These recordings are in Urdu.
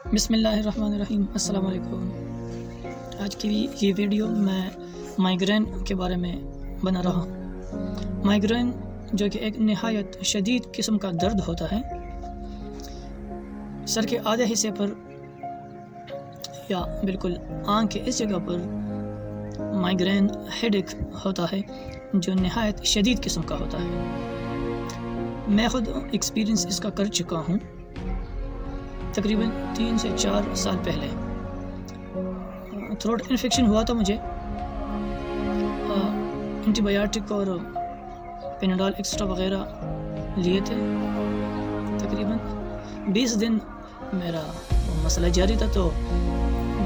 بسم اللہ الرحمن الرحیم۔ السلام علیکم۔ آج کی یہ ویڈیو میں مائیگرین کے بارے میں بنا رہا ہوں۔ مائیگرین جو کہ ایک نہایت شدید قسم کا درد ہوتا ہے، سر کے آدھے حصے پر یا بالکل آنکھ کے اس جگہ پر مائیگرین ہیڈ ایک ہوتا ہے جو نہایت شدید قسم کا ہوتا ہے۔ میں خود ایکسپیرینس اس کا کر چکا ہوں، تقریباً 3 سے 4 سال پہلے۔ تھروٹ انفیکشن ہوا تھا مجھے، اینٹی بایوٹک اور پیناڈول ایکسٹرا وغیرہ لیے تھے۔ تقریباً 20 دن میرا مسئلہ جاری تھا، تو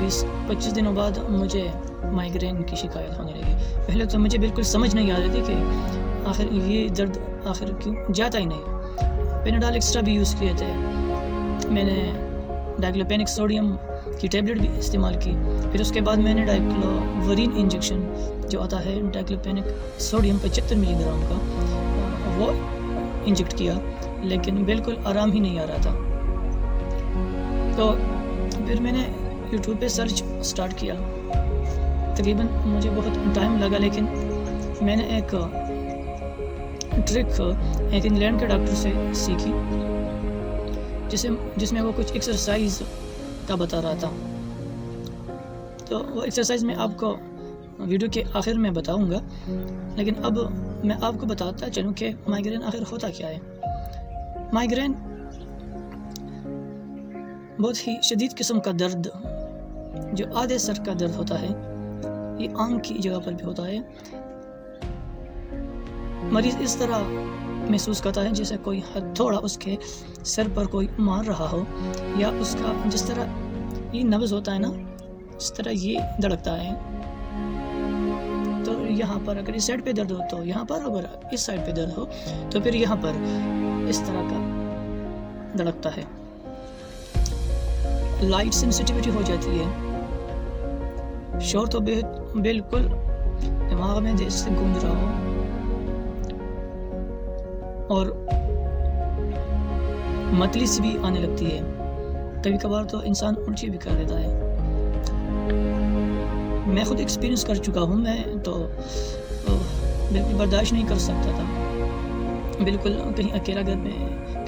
20-25 دنوں بعد مجھے مائیگرین کی شکایت ہونے لگی۔ پہلے تو مجھے بالکل سمجھ نہیں آ رہی تھی کہ آخر یہ درد آخر کیوں جاتا ہی نہیں۔ پیناڈول ایکسٹرا بھی یوز کیے تھے، میں نے ڈائکلوپینک سوڈیم کی ٹیبلٹ بھی استعمال کی، پھر اس کے بعد میں نے ڈائکلوورین انجیکشن جو آتا ہے ڈائکلوپینک سوڈیم 75 ملی گرام کا، وہ انجیکٹ کیا، لیکن بالکل آرام ہی نہیں آ رہا تھا۔ تو پھر میں نے یوٹیوب پہ سرچ سٹارٹ کیا۔ تقریباً مجھے بہت ٹائم لگا، لیکن میں نے ایک ٹرک ایک انگلینڈ کے ڈاکٹر سے سیکھی، جس میں وہ کچھ ایکسرسائز کا بتا رہا تھا۔ تو وہ ایکسرسائز میں آپ کو ویڈیو کے آخر میں بتاؤں گا، لیکن اب میں آپ کو بتاتا چلوں کہ مائیگرین آخر ہوتا کیا ہے۔ مائیگرین بہت ہی شدید قسم کا درد جو آدھے سر کا درد ہوتا ہے، یہ آنکھ کی جگہ پر بھی ہوتا ہے۔ مریض اس طرح محسوس کرتا ہے جیسے کوئی ہتھوڑا اس کے سر پر کوئی مار رہا ہو، یا اس کا جس طرح یہ نبض ہوتا ہے نا، اس طرح یہ دھڑکتا ہے۔ تو یہاں پر اگر اس سائڈ پہ درد ہو تو یہاں پر، اگر اس سائڈ پہ درد ہو تو پھر یہاں پر اس طرح کا دھڑکتا ہے۔ لائٹ سینسٹیوٹی ہو جاتی ہے، شور تو بالکل دماغ میں جیسے گونج رہا ہو، اور متلی سی بھی آنے لگتی ہے، کبھی کبھار تو انسان الٹی بھی کر دیتا ہے۔ میں خود ایکسپیرینس کر چکا ہوں، میں تو بالکل برداشت نہیں کر سکتا تھا، بالکل کہیں اکیلا گھر میں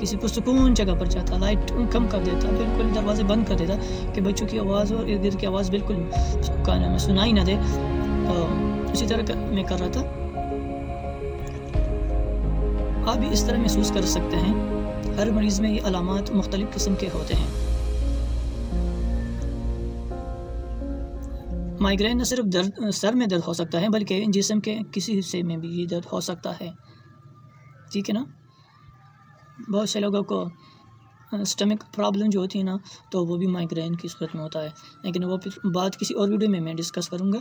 کسی پرسکون جگہ پر جاتا، لائٹ کم کر دیتا، بالکل دروازے بند کر دیتا کہ بچوں کی آواز اور ارد گرد کی آواز بالکل کانوں میں سنائی نہ دے۔ تو اسی طرح میں کر رہا تھا۔ آپ بھی اس طرح محسوس کر سکتے ہیں۔ ہر مریض میں یہ علامات مختلف قسم کے ہوتے ہیں۔ مائیگرین نہ صرف سر میں درد ہو سکتا ہے، بلکہ جسم کے کسی حصے میں بھی یہ درد ہو سکتا ہے، ٹھیک ہے نا۔ بہت سے لوگوں کو سٹمک پرابلم جو ہوتی ہے نا، تو وہ بھی مائیگرین کی صورت میں ہوتا ہے، لیکن وہ پھر بات کسی اور ویڈیو میں ڈسکس کروں گا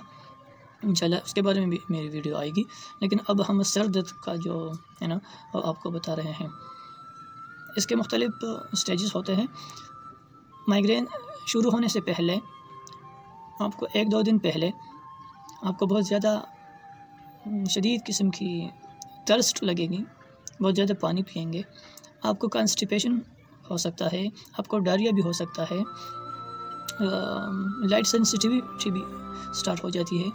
انشاءاللہ، اس کے بارے میں بھی میری ویڈیو آئے گی۔ لیکن اب ہم سر درد کا جو ہے نا وہ آپ کو بتا رہے ہیں۔ اس کے مختلف سٹیجز ہوتے ہیں۔ مائیگرین شروع ہونے سے پہلے آپ کو 1-2 دن پہلے آپ کو بہت زیادہ شدید قسم کی ترسٹ لگے گی، بہت زیادہ پانی پئیں گے، آپ کو کانسٹیپیشن ہو سکتا ہے، آپ کو ڈائریا بھی ہو سکتا ہے، لائٹ سینسٹیوٹی بھی سٹارٹ ہو جاتی ہے۔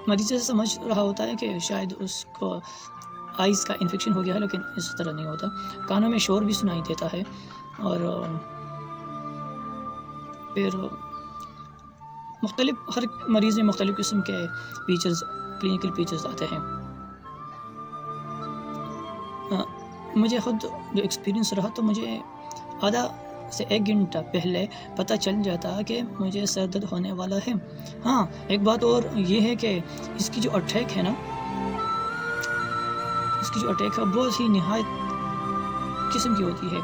مریض سے سمجھ رہا ہوتا ہے کہ شاید اس کو آئز کا انفیکشن ہو گیا ہے، لیکن اس طرح نہیں ہوتا۔ کانوں میں شور بھی سنائی دیتا ہے، اور پھر ہر مریض میں مختلف قسم کے کلینکل فیچرز آتے ہیں۔ مجھے خود جو ایکسپیرینس رہا، تو مجھے آدھا سے 1 گھنٹہ پہلے پتہ چل جاتا کہ مجھے سر درد ہونے والا ہے۔ ہاں، ایک بات اور یہ ہے کہ اس کی جو اٹیک ہے نا، بہت ہی نہایت قسم کی ہوتی ہے۔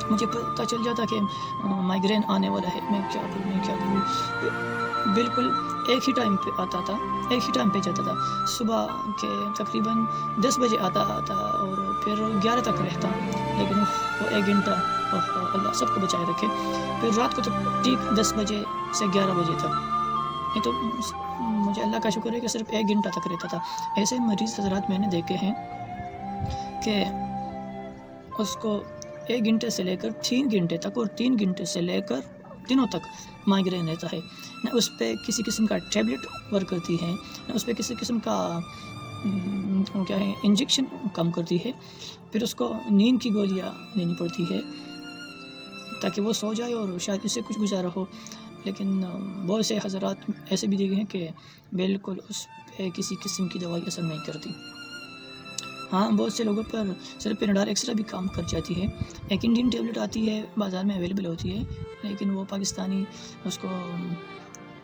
مجھے پتہ چل جاتا کہ مائیگرین آنے والا ہے، میں کیا کروں۔ بالکل ایک ہی ٹائم پہ آتا تھا، ایک ہی ٹائم پہ جاتا تھا۔ صبح کے تقریباً 10 بجے آتا تھا، اور پھر 11 تک رہتا، لیکن وہ 1 گھنٹہ اللہ سب کو بچائے رکھے۔ پھر رات کو تو ٹھیک 10 بجے سے 11 بجے تک، یہ تو مجھے اللہ کا شکر ہے کہ صرف 1 گھنٹہ تک رہتا تھا۔ ایسے مریض حضرات میں نے دیکھے ہیں کہ اس کو 1 گھنٹے سے لے کر 3 گھنٹے تک اور 3 گھنٹے سے لے کر دنوں تک مائگرین رہتا ہے. نہ اس پہ کسی قسم کا ٹیبلٹ ورک کرتی ہے، نہ اس پہ کسی قسم کا کیا ہے انجیکشن کم کرتی ہے. پھر اس کو نیند کی گولیاں لینی پڑتی ہے تاکہ وہ سو جائے اور شاید اس سے کچھ گزارا ہو. لیکن بہت سے حضرات ایسے بھی دیکھے ہیں کہ بالکل اس پہ کسی قسم کی دوائی اثر نہیں کرتی. ہاں، بہت سے لوگوں پر صرف پیناڈول ایکسٹرا بھی کام کر جاتی ہے. ایک انڈین ٹیبلٹ آتی ہے، بازار میں اویلیبل ہوتی ہے، لیکن وہ پاکستانی اس کو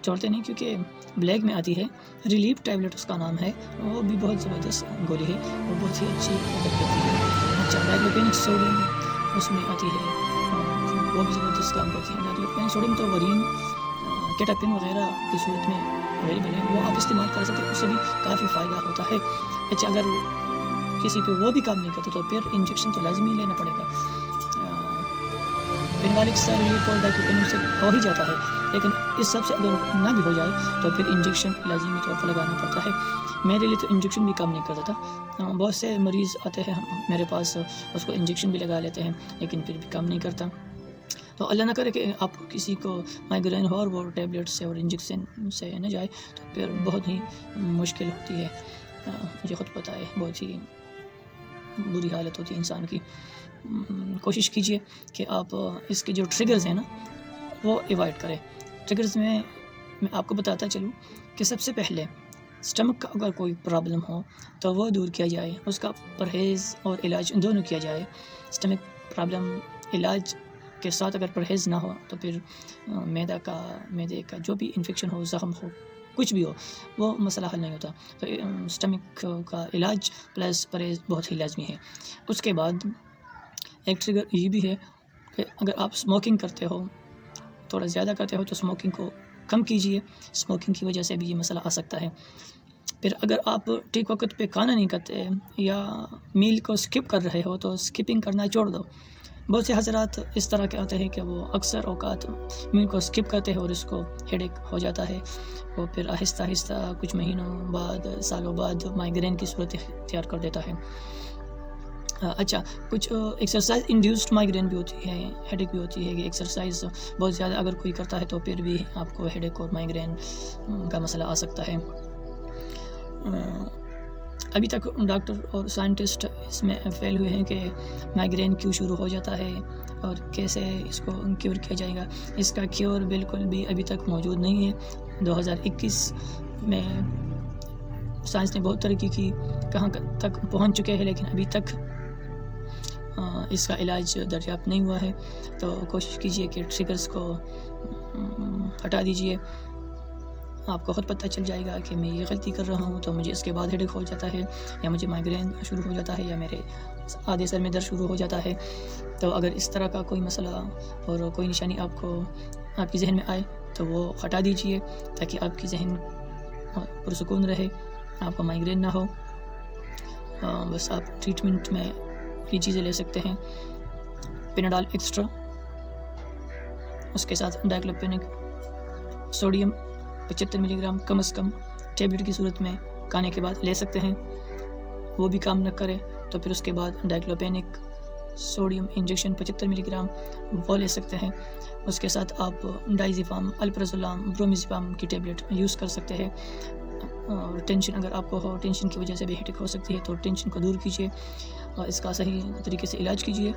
چھوڑتے نہیں کیونکہ بلیک میں آتی ہے. ریلیف ٹیبلٹ اس کا نام ہے، وہ بھی بہت زبردست گولی ہے، وہ بہت ہی اچھی مدد کرتی ہے. اچھا، ڈائکلوپینک سوڈیم اس میں آتی ہے، وہ بھی زبردست کام کرتی ہے. ڈائکلوپینک سوڈیم تو ورین کیٹاپین وغیرہ کی صورت میں اویلیبل ہے، وہ آپ استعمال کر سکتے ہیں، اس سے بھی کافی فائدہ ہوتا ہے. اچھا، اگر کسی پہ وہ بھی کام نہیں کرتا تو پھر انجیکشن تو لازمی لینا پڑے گا. پیناڈول سے ریلیف اور ڈائکلوپینک سے ہو ہی جاتا ہے، لیکن اس سب سے اگر نہ بھی ہو جائے تو پھر انجیکشن لازمی طور پر لگانا پڑتا ہے. میرے لیے تو انجیکشن بھی کام نہیں کرتا تھا. بہت سے مریض آتے ہیں میرے پاس، اس کو انجیکشن بھی لگا لیتے ہیں لیکن پھر بھی کام نہیں کرتا. تو اللہ نہ کرے کہ آپ کسی کو مائگرین ہو اور وہ ٹیبلٹ سے اور انجیکشن سے نہ جائے تو پھر بہت ہی مشکل ہوتی ہے. مجھے خود پتہ ہے، بہت ہی بری حالت ہوتی ہے انسان کی. کوشش کیجئے کہ آپ اس کے جو ٹریگرز ہیں نا وہ ایوائڈ کریں. ٹریگرز میں آپ کو بتاتا چلوں کہ سب سے پہلے اسٹمک کا اگر کوئی پرابلم ہو تو وہ دور کیا جائے، اس کا پرہیز اور علاج دونوں کیا جائے. اسٹمک پرابلم علاج کے ساتھ اگر پرہیز نہ ہو تو پھر میدے کا جو بھی انفیکشن ہو، زخم ہو، کچھ بھی ہو، وہ مسئلہ حل نہیں ہوتا. تو اسٹمک کا علاج پلس پرہیز بہت ہی لازمی ہے. اس کے بعد ایک ٹریگر یہ بھی ہے کہ اگر آپ اسموکنگ کرتے ہو، تھوڑا زیادہ کرتے ہو، تو اسموکنگ کو کم کیجئے. اسموکنگ کی وجہ سے بھی یہ مسئلہ آ سکتا ہے. پھر اگر آپ ٹھیک وقت پہ کھانا نہیں کھاتے یا میل کو اسکپ کر رہے ہو تو اسکپنگ کرنا چھوڑ دو. بہت سے حضرات اس طرح کے آتے ہیں کہ وہ اکثر اوقات میل کو اسکپ کرتے ہیں اور اس کو ہیڈ ایک ہو جاتا ہے. وہ پھر آہستہ آہستہ کچھ مہینوں بعد، سالوں بعد مائگرین کی صورت اختیار کر دیتا ہے. اچھا، کچھ ایکسرسائز انڈیوسڈ مائگرین بھی ہوتی ہے، ہیڈ ایک بھی ہوتی ہے کہ ایکسرسائز بہت زیادہ اگر کوئی کرتا ہے تو پھر بھی آپ کو ہیڈ ایک اور مائگرین کا مسئلہ آ سکتا ہے. ابھی تک ڈاکٹر اور سائنٹسٹ اس میں فیل ہوئے ہیں کہ مائگرین کیوں شروع ہو جاتا ہے اور کیسے اس کو کیور کیا جائے گا. اس کا کیور بالکل بھی ابھی تک موجود نہیں ہے. 2021 میں سائنس نے بہت ترقی کی، کہاں تک پہنچ چکے ہیں، لیکن ابھی تک اس کا علاج دریافت نہیں ہوا ہے. تو کوشش کیجئے کہ ٹریگرز کو ہٹا دیجئے. آپ کو خود پتہ چل جائے گا کہ میں یہ غلطی کر رہا ہوں تو مجھے اس کے بعد ہیڈ ایک ہو جاتا ہے، یا مجھے مائگرین شروع ہو جاتا ہے، یا میرے آدھے سر میں درد شروع ہو جاتا ہے. تو اگر اس طرح کا کوئی مسئلہ اور کوئی نشانی آپ کی ذہن میں آئے تو وہ ہٹا دیجئے تاکہ آپ کی ذہن پرسکون رہے، آپ کو مائگرین نہ ہو. بس آپ ٹریٹمنٹ میں یہ چیزیں لے سکتے ہیں: پیناڈول ایکسٹرا، اس کے ساتھ ڈائکلوپینک سوڈیم 75 ملی گرام کم از کم ٹیبلٹ کی صورت میں کھانے کے بعد لے سکتے ہیں. وہ بھی کام نہ کرے تو پھر اس کے بعد ڈائکلوپینک سوڈیم انجیکشن 75 ملی گرام وہ لے سکتے ہیں. اس کے ساتھ آپ ڈائزیپام، الپرازولام، برومیزپام کی ٹیبلٹ یوز کر سکتے ہیں. اور ٹینشن اگر آپ کو ہو، ٹینشن کی وجہ سے بھی ہیڈیک ہو سکتی ہے تو ٹینشن کو دور کیجیے اور اس کا صحیح طریقے سے علاج کیجیے.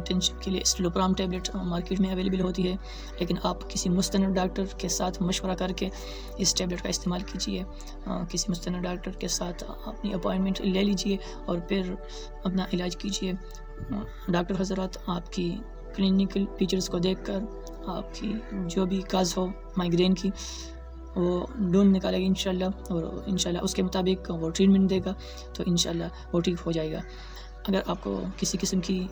ٹینشن کے لیے اسٹیلوپرام ٹیبلٹ مارکیٹ میں اویلیبل ہوتی ہے، لیکن آپ کسی مستند ڈاکٹر کے ساتھ مشورہ کر کے اس ٹیبلٹ کا استعمال کیجیے. کسی مستند ڈاکٹر کے ساتھ اپنی اپائنٹمنٹ لے لیجیے اور پھر اپنا علاج کیجیے. ڈاکٹر حضرات آپ کی کلینکل فیچرز کو دیکھ کر آپ کی جو بھی کاز ہو مائگرین کی وہ ڈھونڈ نکالے گا انشاءاللہ، اور انشاءاللہ اس کے مطابق وہ ٹریٹمنٹ دے گا تو انشاءاللہ وہ ٹھیک ہو جائے گا. اگر آپ کو کسی قسم کی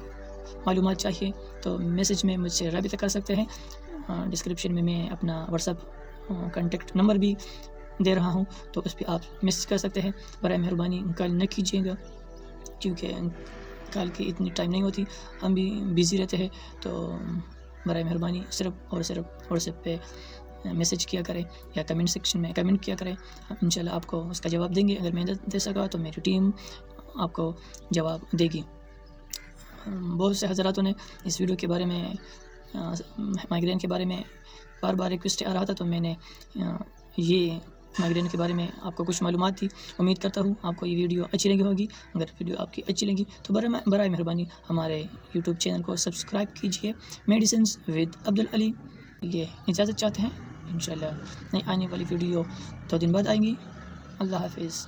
معلومات چاہیے تو میسج میں مجھ سے رابطہ کر سکتے ہیں. ڈسکرپشن میں میں اپنا واٹس ایپ کانٹیکٹ نمبر بھی دے رہا ہوں، تو اس پہ آپ میسج کر سکتے ہیں. برائے مہربانی کال نہ کیجیے گا کیونکہ کال کی اتنی ٹائم نہیں ہوتی، ہم بھی بیزی رہتے ہیں. تو برائے مہربانی صرف اور صرف واٹس ایپ پہ میسج کیا کریں یا کمنٹ سیکشن میں کمنٹ کیا کریں. انشاءاللہ آپ کو اس کا جواب دیں گے. اگر میں دے سکا تو میری ٹیم آپ کو جواب دے گی. بہت سے حضراتوں نے اس ویڈیو کے بارے میں مائیگرین کے بارے میں بار بار ریکویسٹ آ رہا تھا، تو میں نے یہ مائیگرین کے بارے میں آپ کو کچھ معلومات دی۔ امید کرتا ہوں آپ کو یہ ویڈیو اچھی لگی ہوگی۔ اگر ویڈیو آپ کی اچھی لگی تو برائے مہربانی ہمارے یوٹیوب چینل کو سبسکرائب کیجیے۔ میڈیسنز ود عبدالعلی یہ اجازت چاہتے ہیں، انشاءاللہ نئی آنے والی ویڈیو 2 دن بعد آئیں گی۔ اللہ حافظ۔